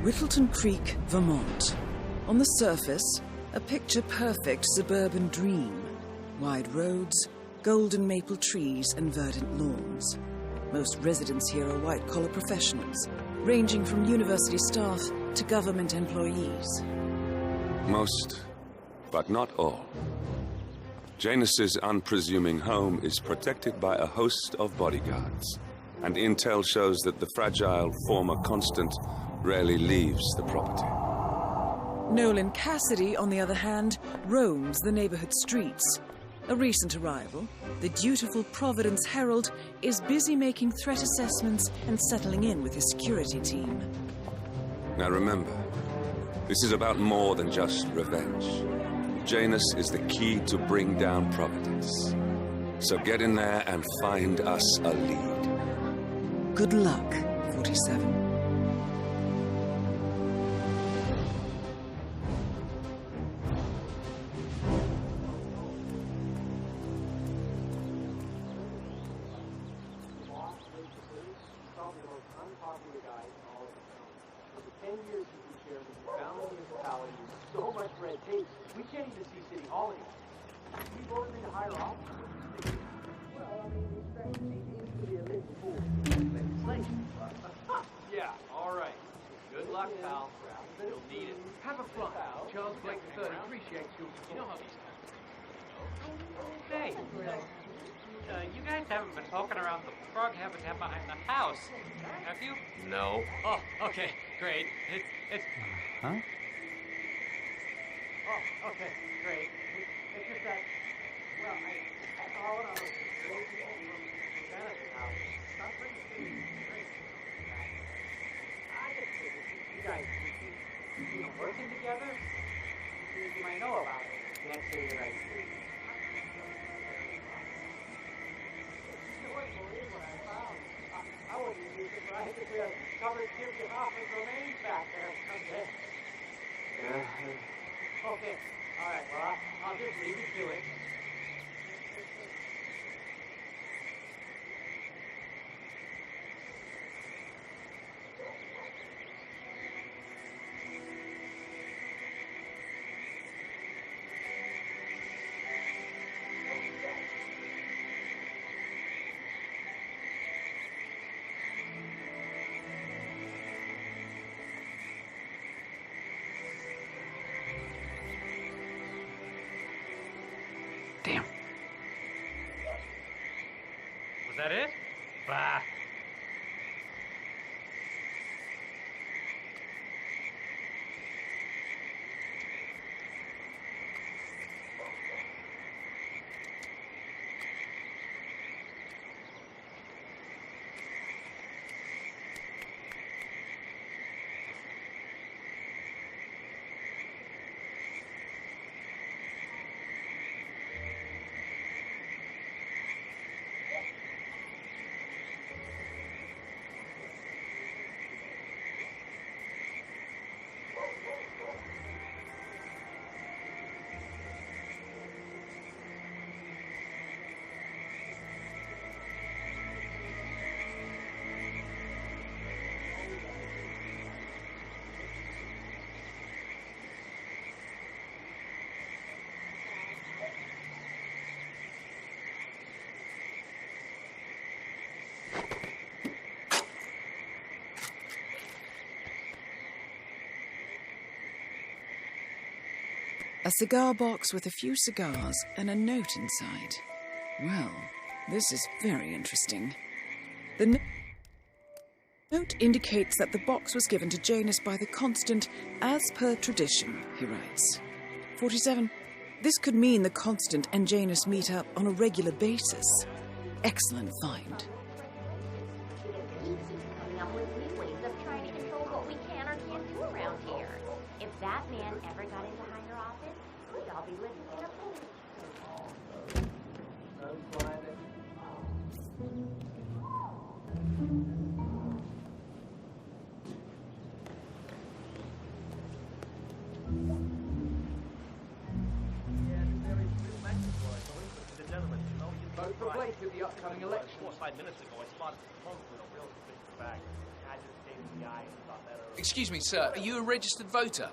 Whittleton Creek, Vermont. On the surface, a picture-perfect suburban dream. Wide roads, golden maple trees and verdant lawns. Most residents here are white-collar professionals, ranging from university staff to government employees. Most, but not all. Janus's unpresuming home is protected by a host of bodyguards, and intel shows that the fragile former constant rarely leaves the property. Nolan Cassidy, on the other hand, roams the neighborhood streets. A recent arrival, the dutiful Providence Herald is busy making threat assessments and settling in with his security team. Now remember, this is about more than just revenge. Janus is the key to bring down Providence. So get in there and find us a lead. Good luck, 47. You guys haven't been poking around the frog habitat behind the house, have you? No. Oh, okay, great. It's... Huh? Oh, okay, great. It's just that, well, I saw it on the crazy from Dennis's house. Stop bringing things great. I just figured you guys, working together, you might know about it. Can't say that I do. I wouldn't be surprised if we had covered Jimmy Hoffman's remains back there someday. Yeah. Okay. All right. Well, I'll just leave it to it. Damn. Was that it? Bah. A cigar box with a few cigars and a note inside. Well, this is very interesting. The note indicates that the box was given to Janus by the Constant as per tradition, he writes. 47. This could mean the Constant and Janus meet up on a regular basis. Excellent find. Coming up with new ways of trying to control what we can or can't do around here. If that man ever got into higher office, we'd all be living in a pool. Vote for Blake in the upcoming election. 4 or 5 minutes ago, I spotted the phone with a real big bag. Had Excuse me, sir, are you a registered voter?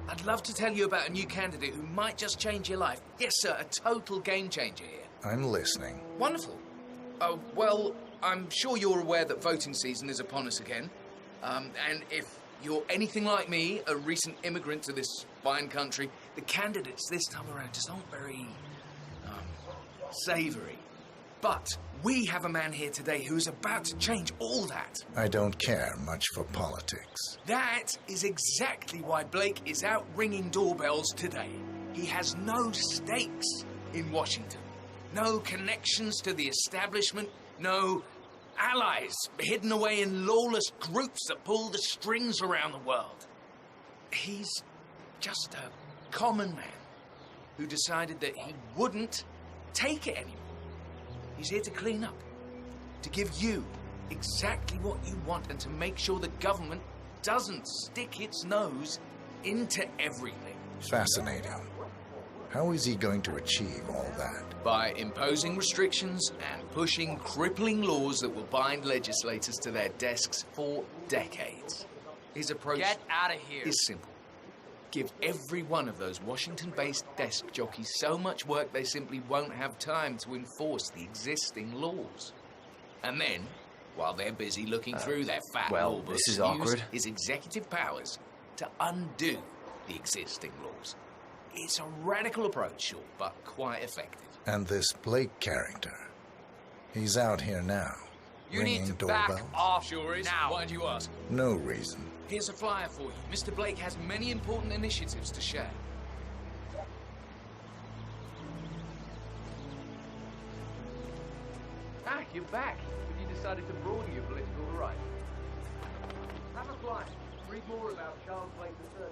I'd love to tell you about a new candidate who might just change your life. Yes, sir, a total game changer here. I'm listening. Wonderful. Oh, well, I'm sure you're aware that voting season is upon us again. And if you're anything like me, a recent immigrant to this fine country, the candidates this time around just aren't very, savoury. But we have a man here today who is about to change all that. I don't care much for politics. That is exactly why Blake is out ringing doorbells today. He has no stakes in Washington. No connections to the establishment. No allies hidden away in lawless groups that pull the strings around the world. He's just a common man who decided that he wouldn't take it anymore. He's here to clean up, to give you exactly what you want and to make sure the government doesn't stick its nose into everything. Fascinating. How is he going to achieve all that? By imposing restrictions and pushing crippling laws that will bind legislators to their desks for decades. His approach Get out of here. is simple. Give every one of those Washington-based desk jockeys so much work they simply won't have time to enforce the existing laws. And then, while they're busy looking through their fat law books, this is use awkward. his executive powers to undo the existing laws. It's a radical approach, sure, but quite effective. And this Blake character, he's out here now, You need ringing to back doorbells? off Sure is. now. Why'd you ask? No reason. Here's a flyer for you. Mr. Blake has many important initiatives to share. Ah, you're back. Have you decided to broaden your political horizon? Have a fly. Read more about Charles Blake III.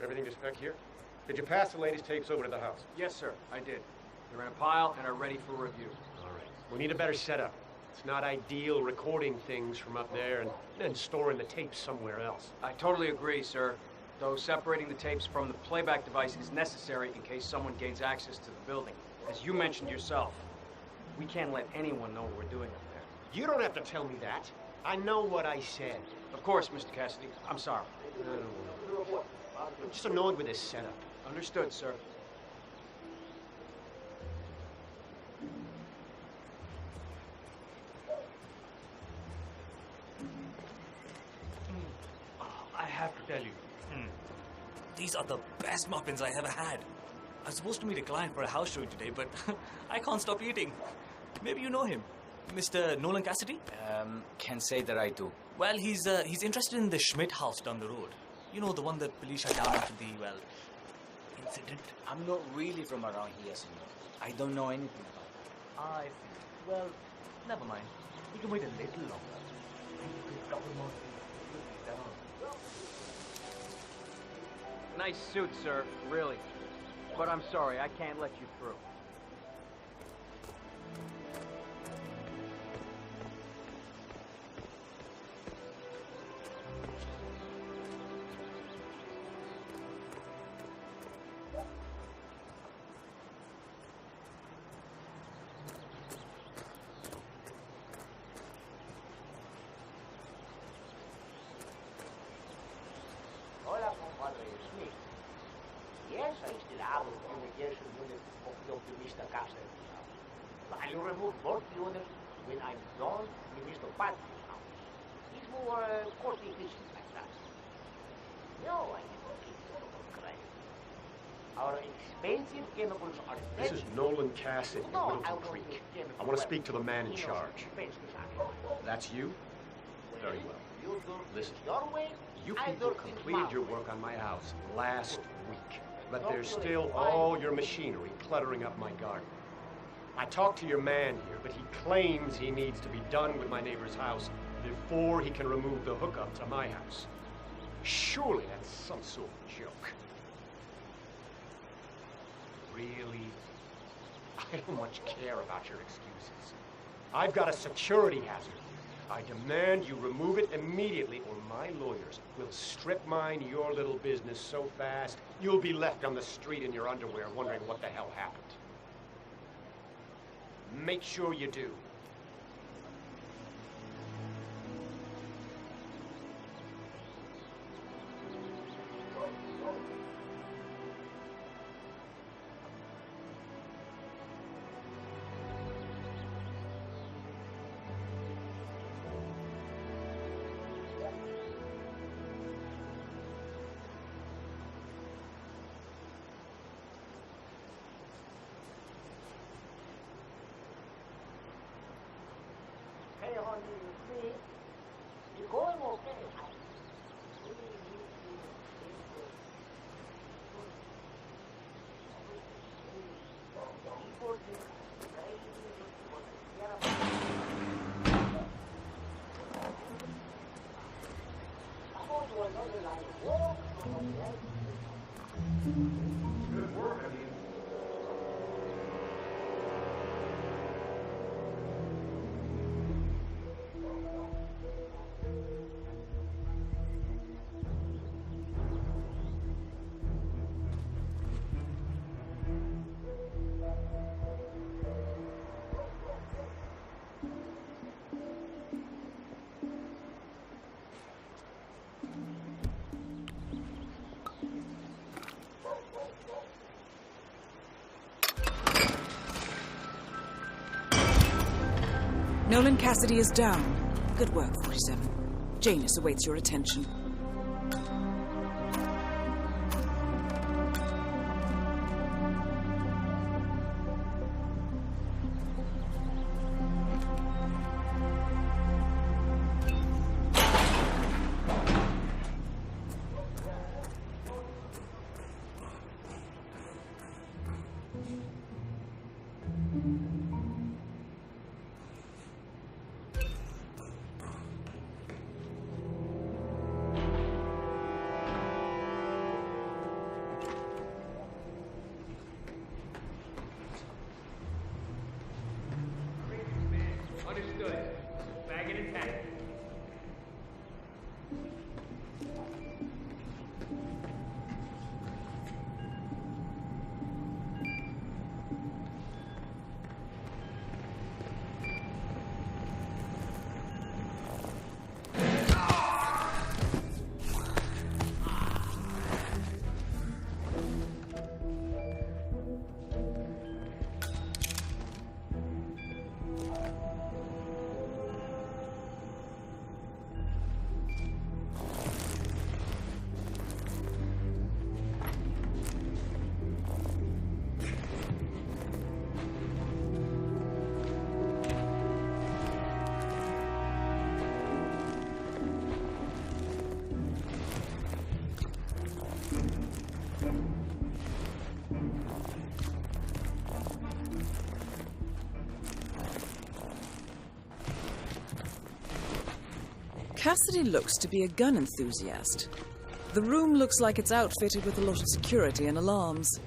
Everything to spec here? Did you pass the latest tapes over to the house? Yes, sir, I did. They're in a pile and are ready for review. All right. We need a better setup. It's not ideal recording things from up there and then storing the tapes somewhere else. I totally agree, sir. Though separating the tapes from the playback device is necessary in case someone gains access to the building. As you mentioned yourself, we can't let anyone know what we're doing up there. You don't have to tell me that. I know what I said. Of course, Mr. Cassidy. I'm sorry. I'm just annoyed with this setup. Understood, sir. I have to tell you, these are the best muffins I ever had. I was supposed to meet a client for a house showing today, but I can't stop eating. Maybe you know him, Mr. Nolan Cassidy? Can say that I do. Well, he's interested in the Schmidt house down the road. You know, the one that police shut down after the, incident. I'm not really from around here, senor. I don't know anything about I see. Well, never mind. We can wait a little longer. A couple more days. Nice suit, sir. Really. But I'm sorry, I can't let you through. Hola, compadre Smith. Yes, I still have a fumigation unit hooked up to Mr. Cassidy's house. I'll remove both units when I'm done with Mr. Patrick's house. He's more cost-efficient like that. No, I never keep chemical credit. Our expensive chemicals are This is Nolan Cassidy of No, I Middleton don't Creek. need chemical I want to weapons. speak to the man in You know, charge. expenses are- That's you? Very well. You do Listen. it your way, You I people do it completed my your way. work on my house last week, but there's still all your machinery cluttering up my garden. I talked to your man here, but he claims he needs to be done with my neighbor's house before he can remove the hookup to my house. Surely that's some sort of joke. Really? I don't much care about your excuses. I've got a security hazard. I demand you remove it immediately, or my lawyers will strip mine your little business so fast, you'll be left on the street in your underwear wondering what the hell happened. Make sure you do. Hey, honey, you see? You're going okay. Nolan Cassidy is down. Good work, 47. Janus awaits your attention. Understood. Bag it and tag it. Cassidy looks to be a gun enthusiast. The room looks like it's outfitted with a lot of security and alarms.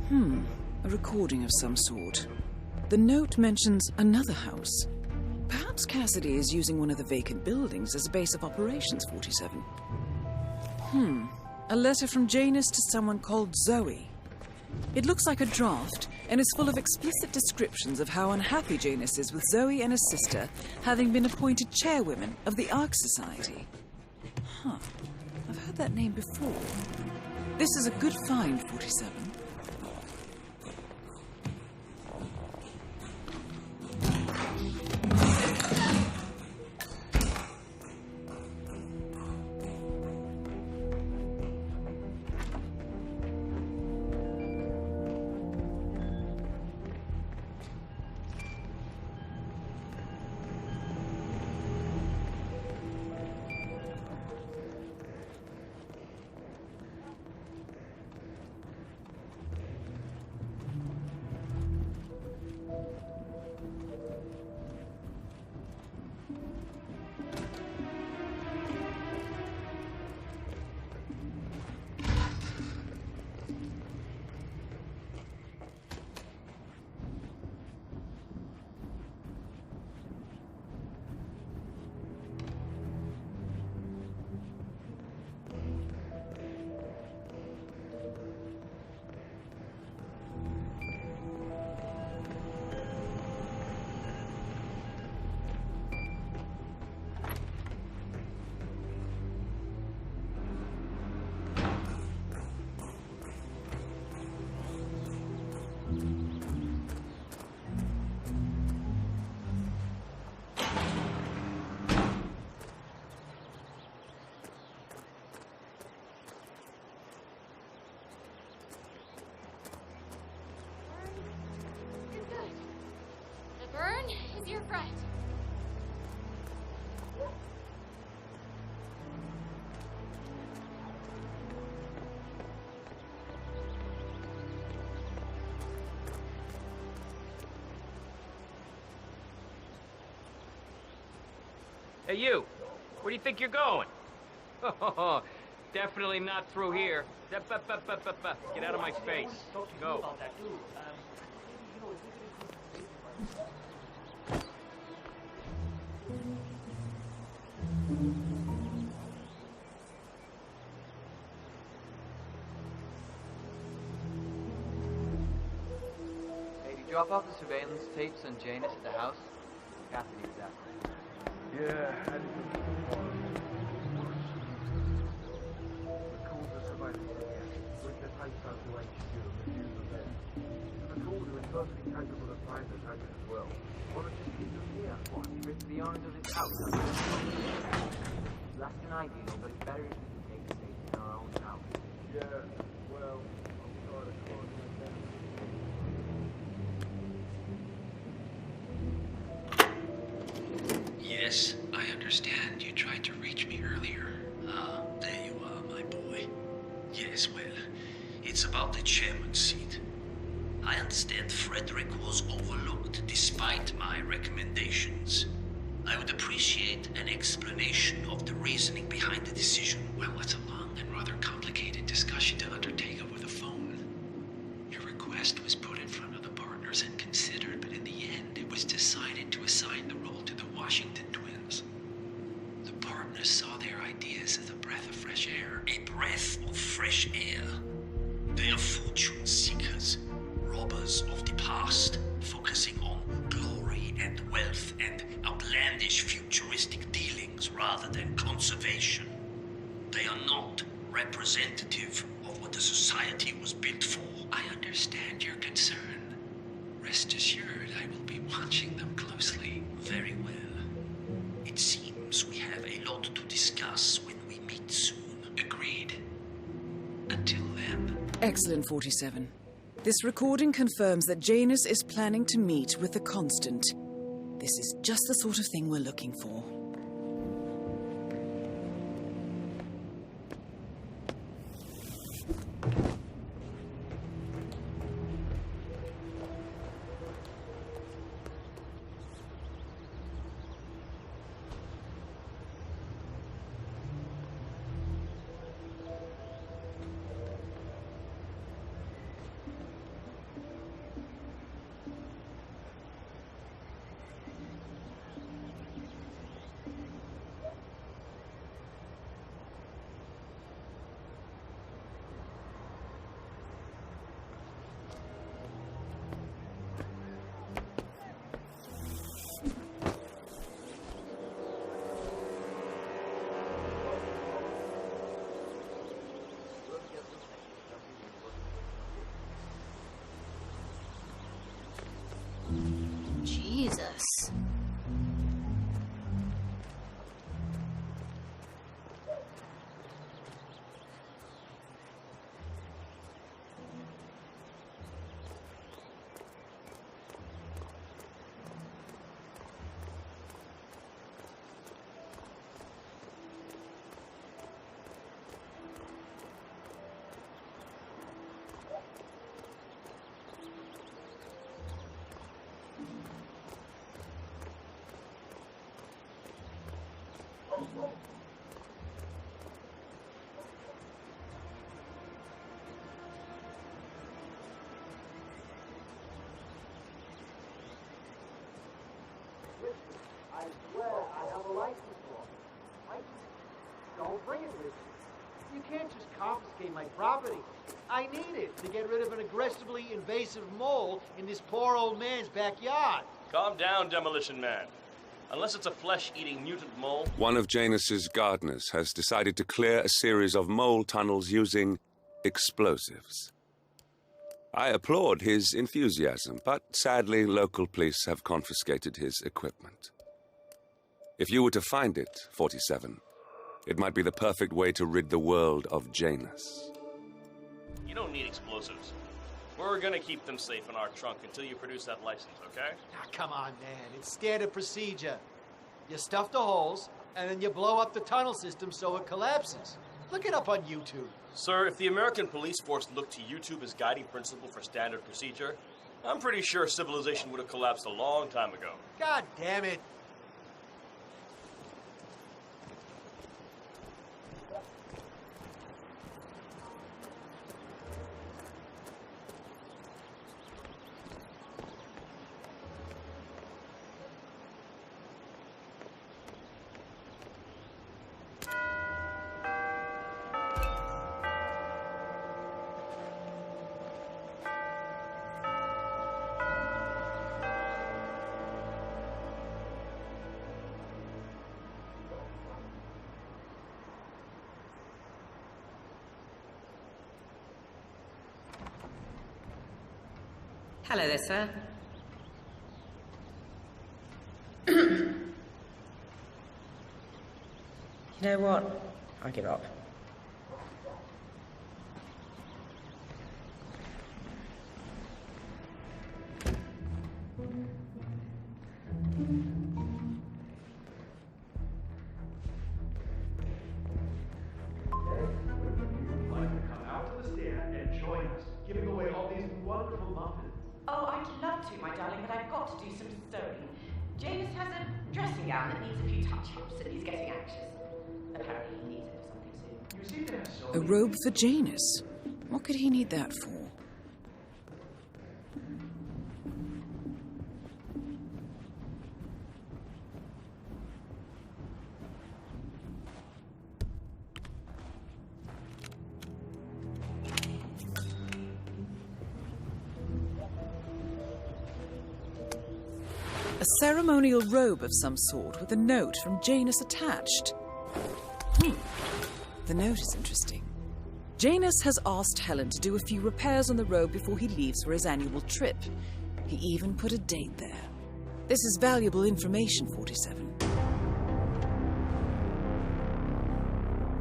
A recording of some sort. The note mentions another house. Perhaps Cassidy is using one of the vacant buildings as a base of operations, 47. A letter from Janus to someone called Zoe. It looks like a draft and is full of explicit descriptions of how unhappy Janus is with Zoe and his sister having been appointed chairwomen of the Ark Society. I've heard that name before. This is a good find, 47. Is your friend. Hey, you. Where do you think you're going? Definitely not through here. Get out of my face. Go. Hey, did you drop off the surveillance tapes on Janus at the house? Cassidy, exactly. Yeah, I didn't record the surveillance again, with the tapes over to HQ and review them there. The recorder is perfectly capable of playing the tape as well. Why don't you keep them here? What, rip the owners of this house? Less than ideal, but it's better if we can take the tapes in our own house. Yeah, well, I'm trying to close them down. Yes, I understand. You tried to reach me earlier. Ah, there you are, my boy. Yes, well, it's about the chairman's seat. I understand Frederick was overlooked despite my recommendations. I would appreciate an explanation of the reasoning behind the decision. Well, it's a long and rather complicated discussion to undertake over the phone. Your request was put in front of the partners and considered, but in the end, it was decided to assign the role to the Washington twins. The partners saw their ideas as a breath of fresh air. A breath of fresh air. They are fortune seekers, robbers of the past, focusing on glory and wealth and outlandish futuristic dealings rather than conservation. They are not representative of what the society was built for. I understand your concern. Rest assured, I will be watching them closely. Very well. It seems we have a lot to discuss when we meet soon. Agreed. Until then. Excellent, 47. This recording confirms that Janus is planning to meet with the Constant. This is just the sort of thing we're looking for. I swear I have a license for it. Don't bring it with you. You can't just confiscate my property. I need it to get rid of an aggressively invasive mole in this poor old man's backyard. Calm down, Demolition Man. Unless it's a flesh-eating mutant mole. One of Janus's gardeners has decided to clear a series of mole tunnels using explosives. I applaud his enthusiasm, but sadly, local police have confiscated his equipment. If you were to find it, 47, it might be the perfect way to rid the world of Janus. You don't need explosives. We're gonna keep them safe in our trunk until you produce that license, okay? Now, come on, man. It's standard procedure. You stuff the holes, and then you blow up the tunnel system so it collapses. Look it up on YouTube. Sir, if the American police force looked to YouTube as guiding principle for standard procedure, I'm pretty sure civilization would have collapsed a long time ago. God damn it. Hello there, sir. You know what? I give up. Oh, I'd love to, my darling, but I've got to do some sewing. Janus has a dressing gown that needs a few touch-ups, and he's getting anxious. Apparently he needs it for something soon. You seem to have so A robe for Janus? What could he need that for? A ceremonial robe of some sort with a note from Janus attached. The note is interesting. Janus has asked Helen to do a few repairs on the robe before he leaves for his annual trip. He even put a date there. This is valuable information, 47.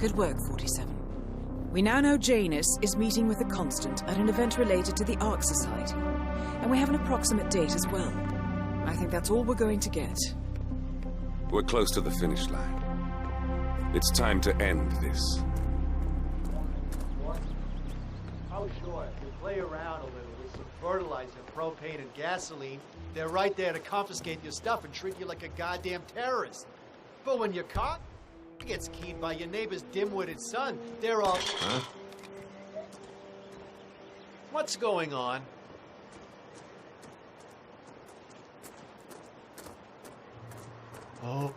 Good work, 47. We now know Janus is meeting with the Constant at an event related to the Ark Society, and we have an approximate date as well. I think that's all we're going to get. We're close to the finish line. It's time to end this. What? Oh, sure. If you play around a little with some fertilizer, propane, and gasoline, they're right there to confiscate your stuff and treat you like a goddamn terrorist. But when your car gets keyed by your neighbor's dim-witted son, they're all... Huh? What's going on? Oh.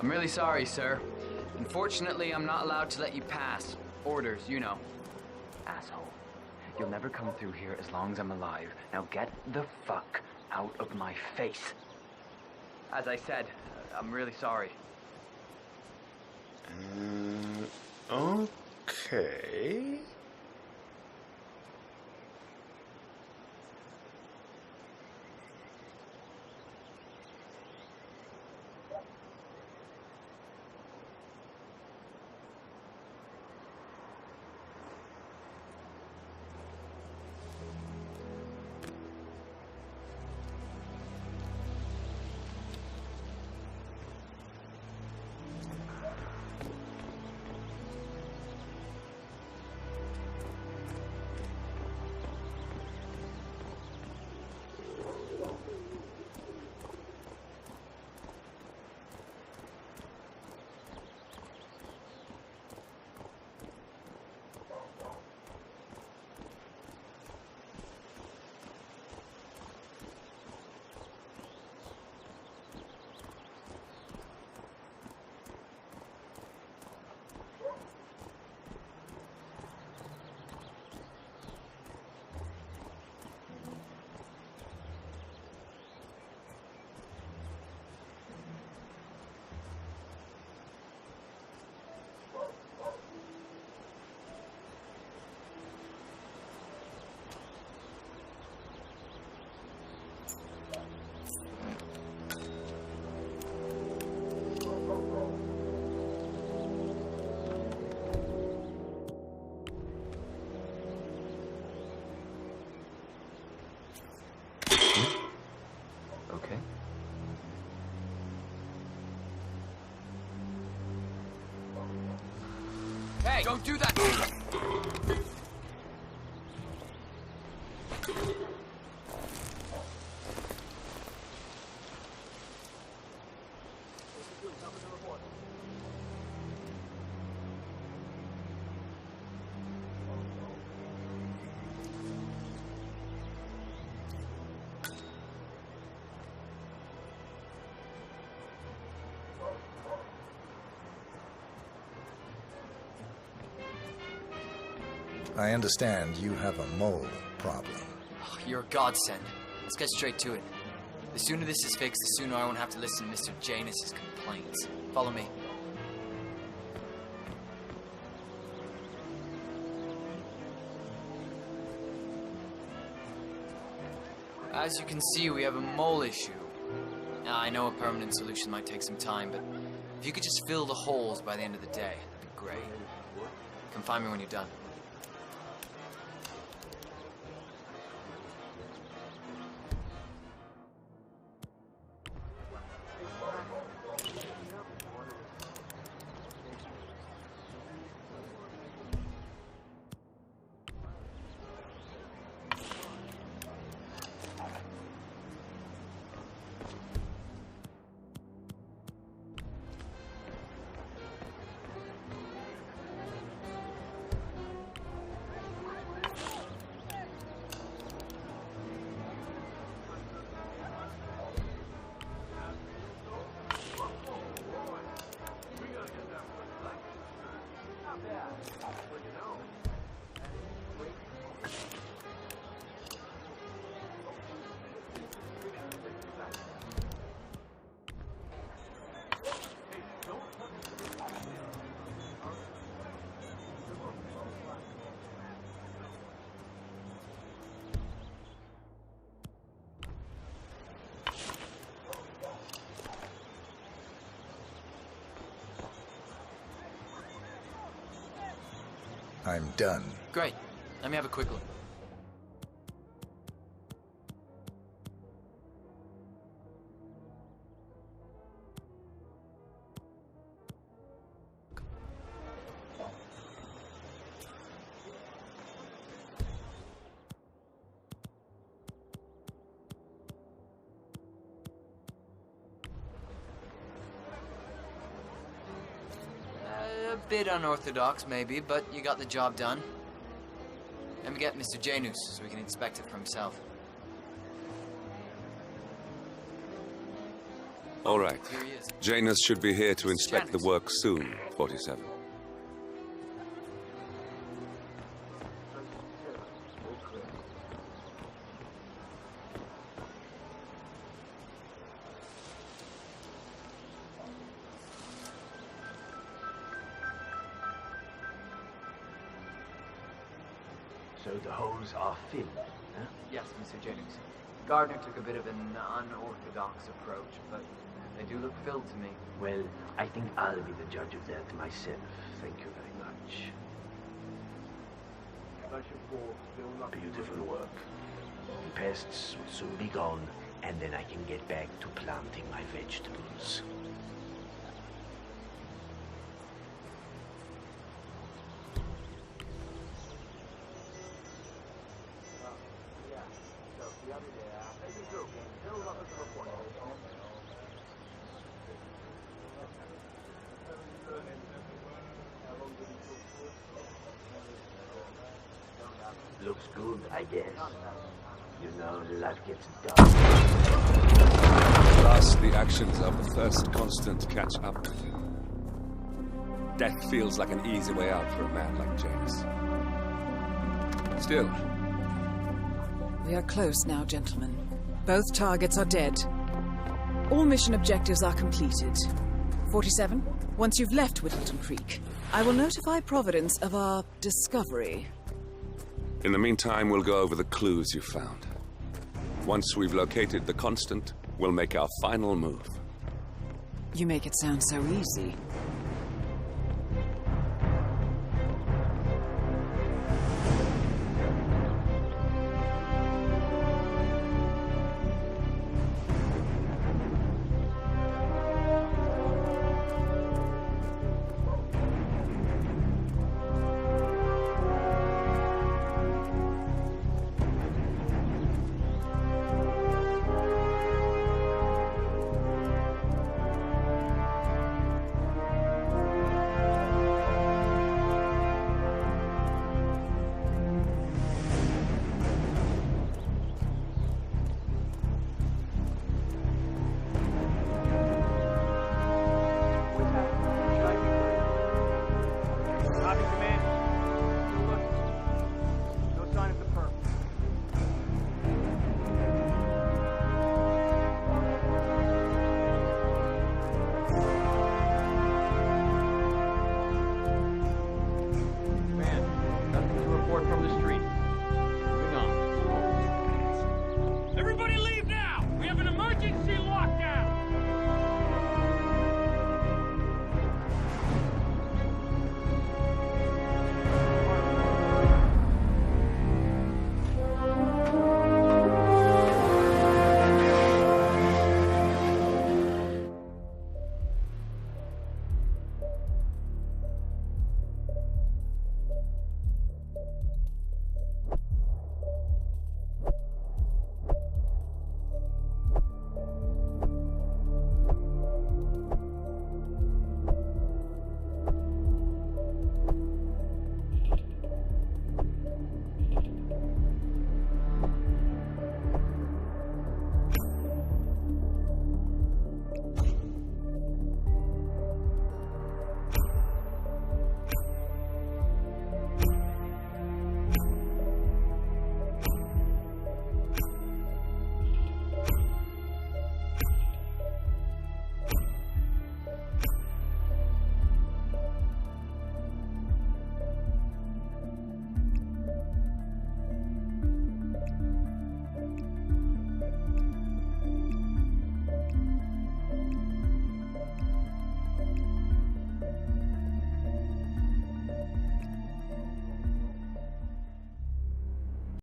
I'm really sorry, sir. Unfortunately, I'm not allowed to let you pass. Orders, you know. Asshole. You'll never come through here as long as I'm alive. Now get the fuck out of my face. As I said, I'm really sorry. Okay. Okay. Hey, don't do that! I understand you have a mole problem. Oh, you're a godsend. Let's get straight to it. The sooner this is fixed, the sooner I won't have to listen to Mr. Janus's complaints. Follow me. As you can see, we have a mole issue. Now, I know a permanent solution might take some time, but if you could just fill the holes by the end of the day, that'd be great. Come find me when you're done. I'm done. Great. Let me have a quick look. A bit unorthodox, maybe, but you got the job done. Let me get Mr. Janus so we can inspect it for himself. All right. Janus should be here to inspect the work soon, 47. So the holes are filled, huh? Yes, Mr. Jennings. Gardner took a bit of an unorthodox approach, but they do look filled to me. Well, I think I'll be the judge of that myself. Thank you very much. Beautiful work. The pests will soon be gone, and then I can get back to planting my vegetables. Looks good, I guess. You know, life gets done. Thus, the actions of the first constant catch up with you. Death feels like an easy way out for a man like Janus. Still. We are close now, gentlemen. Both targets are dead. All mission objectives are completed. 47, once you've left Whittleton Creek, I will notify Providence of our discovery. In the meantime, we'll go over the clues you found. Once we've located the constant, we'll make our final move. You make it sound so easy.